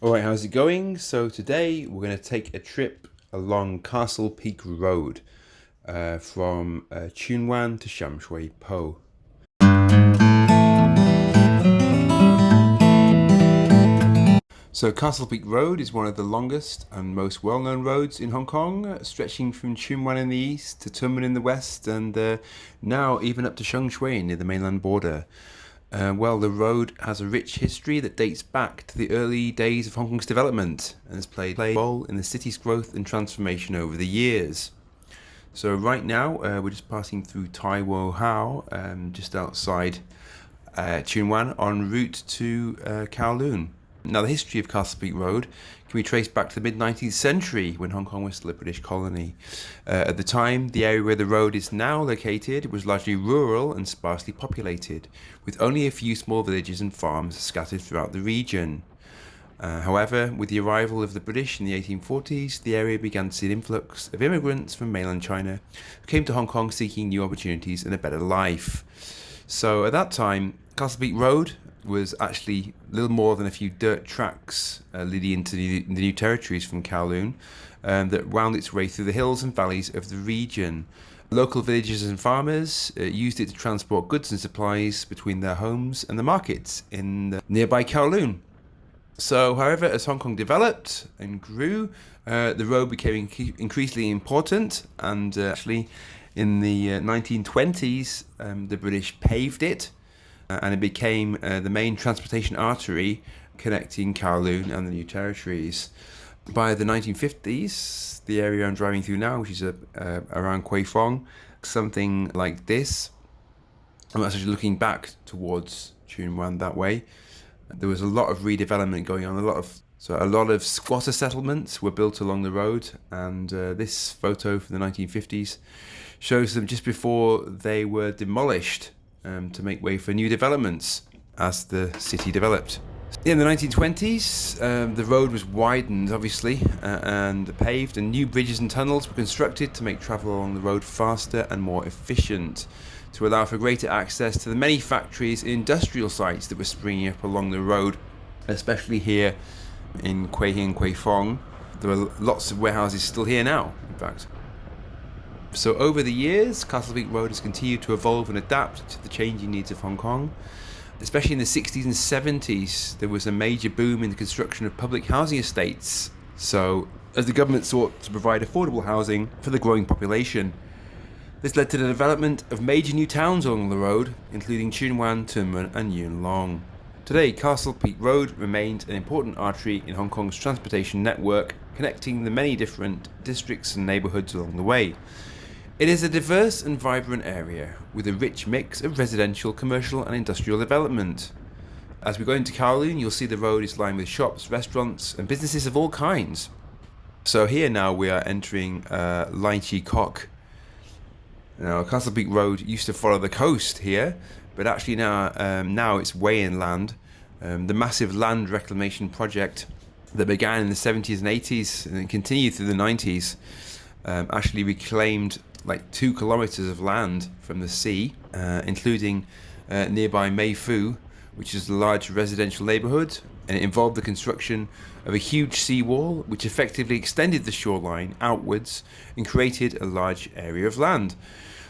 Alright, how's it going? So today we're going to take a trip along Castle Peak Road from Tsuen Wan to Sham Shui Po. So Castle Peak Road is one of the longest and most well-known roads in Hong Kong, stretching from Tsuen Wan in the east to Tuen Mun in the west, and now even up to Sham Shui near the mainland border. The road has a rich history that dates back to the early days of Hong Kong's development and has played a role in the city's growth and transformation over the years. So right now we're just passing through Tai Wo Hao, just outside Tsuen Wan, en route to Kowloon. Now, the history of Castle Peak Road can be traced back to the mid-19th century when Hong Kong was still a British colony. At the time, the area where the road is now located was largely rural and sparsely populated, with only a few small villages and farms scattered throughout the region. However, with the arrival of the British in the 1840s, the area began to see an influx of immigrants from mainland China who came to Hong Kong seeking new opportunities and a better life. So at that time, Castle Peak Road was actually little more than a few dirt tracks leading into the new territories from Kowloon that wound its way through the hills and valleys of the region. Local villagers and farmers used it to transport goods and supplies between their homes and the markets in the nearby Kowloon. So, however, as Hong Kong developed and grew, the road became increasingly important, and actually in the 1920s the British paved it, and it became the main transportation artery connecting Kowloon and the new territories. By the 1950s, the area I'm driving through now, which is around Kwai Fong, something like this. I'm actually looking back towards Tsuen Wan that way. There was a lot of redevelopment going on. A lot of squatter settlements were built along the road, and this photo from the 1950s shows them just before they were demolished to make way for new developments as the city developed. In the 1920s, the road was widened, obviously, and paved, and new bridges and tunnels were constructed to make travel along the road faster and more efficient, to allow for greater access to the many factories and industrial sites that were springing up along the road, especially here in Kwai Hing, Kwai Fong. There are lots of warehouses still here now, in fact. So over the years, Castle Peak Road has continued to evolve and adapt to the changing needs of Hong Kong. Especially in the 60s and 70s, there was a major boom in the construction of public housing estates. So, as the government sought to provide affordable housing for the growing population, this led to the development of major new towns along the road, including Tsuen Wan, Tuen Mun and Yuen Long. Today, Castle Peak Road remains an important artery in Hong Kong's transportation network, connecting the many different districts and neighbourhoods along the way. It is a diverse and vibrant area with a rich mix of residential, commercial and industrial development. As we go into Kowloon, you'll see the road is lined with shops, restaurants and businesses of all kinds. So here now we are entering Lai Chi Kok. Now, Castle Peak Road used to follow the coast here, but actually now it's way inland. The massive land reclamation project that began in the 70s and 80s and continued through the 90s actually reclaimed like 2 kilometers of land from the sea, including nearby Mei Fu, which is a large residential neighborhood, and it involved the construction of a huge seawall which effectively extended the shoreline outwards and created a large area of land.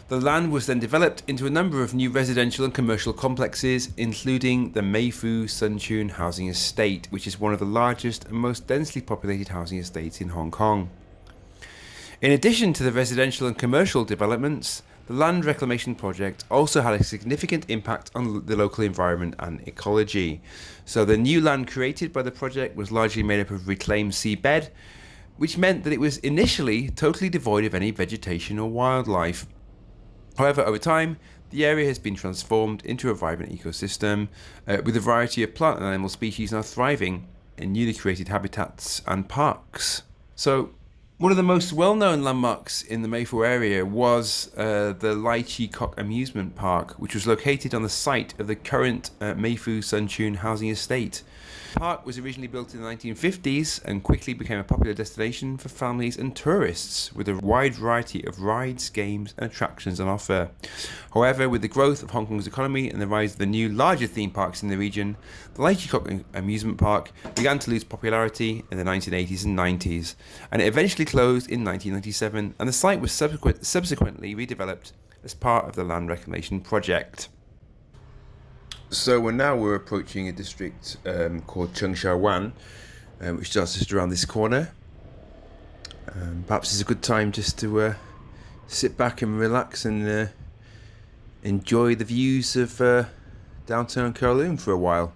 The land was then developed into a number of new residential and commercial complexes, including the Mei Fu Sun Chun Housing Estate, which is one of the largest and most densely populated housing estates in Hong Kong. In addition to the residential and commercial developments, the land reclamation project also had a significant impact on the local environment and ecology. So the new land created by the project was largely made up of reclaimed seabed, which meant that it was initially totally devoid of any vegetation or wildlife. However, over time, the area has been transformed into a vibrant ecosystem, with a variety of plant and animal species now thriving in newly created habitats and parks. So, one of the most well-known landmarks in the Mei Fu area was the Lai Chi Kok Amusement Park, which was located on the site of the current Mei Fu Sun Chun Housing Estate. The park was originally built in the 1950s and quickly became a popular destination for families and tourists, with a wide variety of rides, games and attractions on offer. However, with the growth of Hong Kong's economy and the rise of the new larger theme parks in the region, the Lai Chi Kok amusement park began to lose popularity in the 1980s and 90s, and it eventually closed in 1997, and the site was subsequently redeveloped as part of the land reclamation project. So we're approaching a district called Tsuen Wan, which starts just around this corner. Perhaps it's a good time just to sit back and relax and enjoy the views of downtown Kowloon for a while.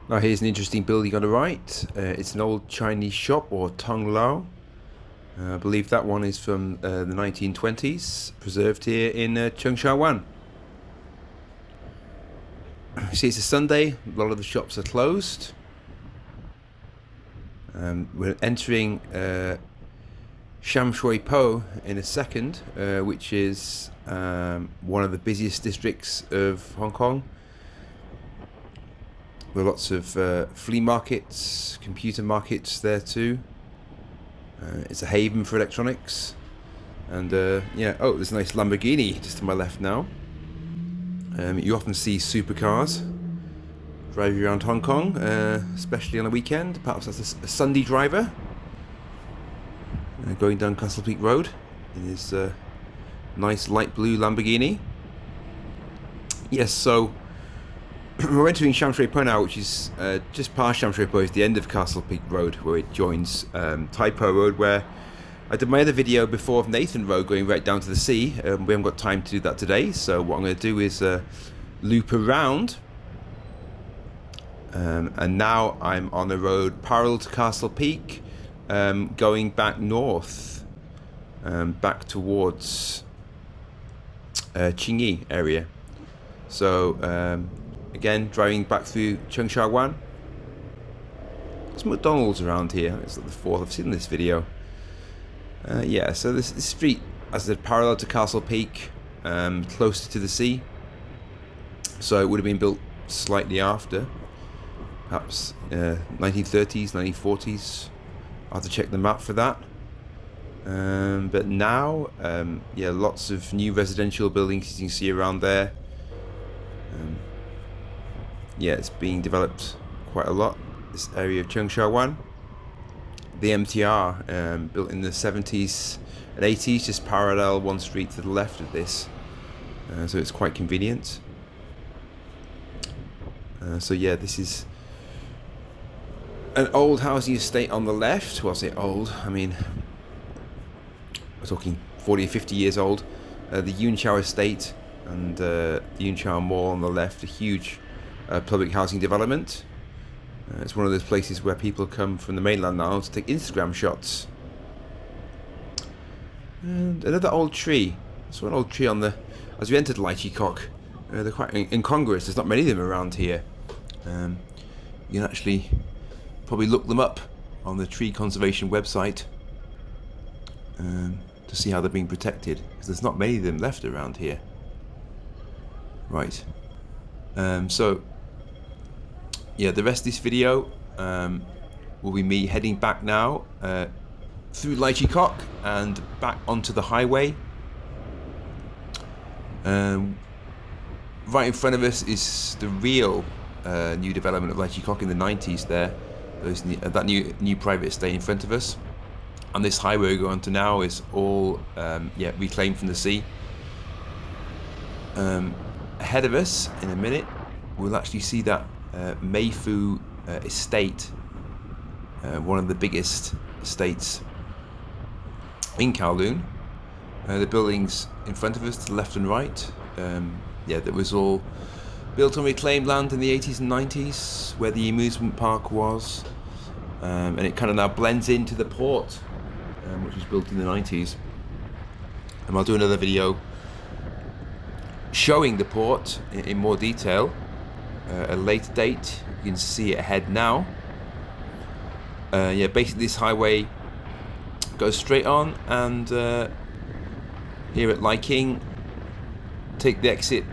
Now here's an interesting building on the right. It's an old Chinese shop, or Tong Lao. I believe that one is from the 1920s, preserved here in Tsuen Wan. You see, it's a Sunday, a lot of the shops are closed. We're entering Sham Shui Po in a second, which is one of the busiest districts of Hong Kong. There are lots of flea markets, computer markets there too. It's a haven for electronics. And yeah, oh, there's a nice Lamborghini just to my left now. You often see supercars driving around Hong Kong, especially on a weekend. Perhaps that's a Sunday driver going down Castle Peak Road in his nice light blue Lamborghini. Yes, so we're entering Sham Shui Po now, which is just past Sham Shui Po is the end of Castle Peak Road, where it joins Tai Po Road, where I did my other video before of Nathan Road going right down to the sea. We haven't got time to do that today, so what I'm going to do is loop around. And now I'm on the road parallel to Castle Peak, going back north, back towards Qingyi area. So again, driving back through Tsuen Wan. There's McDonald's around here. It's like the fourth I've seen in this video. Yeah, so this street, as I said, parallel to Castle Peak, closer to the sea. So it would have been built slightly after, perhaps 1930s, 1940s. I'll have to check the map for that. But now, yeah, lots of new residential buildings you can see around there. Yeah, it's being developed quite a lot, this area of Tsuen Wan. The MTR, built in the 70s and 80s, just parallel one street to the left of this. So it's quite convenient. So yeah, this is an old housing estate on the left. Well, I say old, I mean, we're talking 40 or 50 years old. The Yun Chau estate and the Yun Chau Mall on the left, a huge public housing development. It's one of those places where people come from the mainland now to take Instagram shots. And another old tree. I saw an old tree on the, as we entered Lai Chi Kok. They're quite incongruous. There's not many of them around here. You can actually probably look them up on the tree conservation website to see how they're being protected, because there's not many of them left around here. Right. So yeah, the rest of this video will be me heading back now through Lai Chi Kok and back onto the highway. Right in front of us is the real new development of Lai Chi Kok in the 90s there. That new private estate in front of us. And this highway we're going to now is all yeah, reclaimed from the sea. Ahead of us, in a minute, we'll actually see that Mei Fu estate, one of the biggest estates in Kowloon. The buildings in front of us to the left and right, yeah, that was all built on reclaimed land in the 80s and 90s, where the amusement park was, and it kind of now blends into the port, which was built in the 90s. And I'll do another video showing the port in more detail at a later date. You can see it ahead now. Yeah, basically this highway goes straight on, and here at Liking, take the exit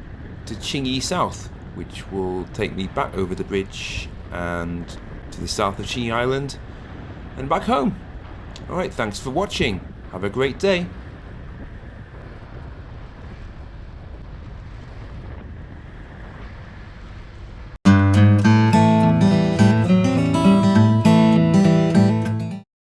to Qingyi South, which will take me back over the bridge and to the south of Qingyi Island and back home. Alright, thanks for watching. Have a great day.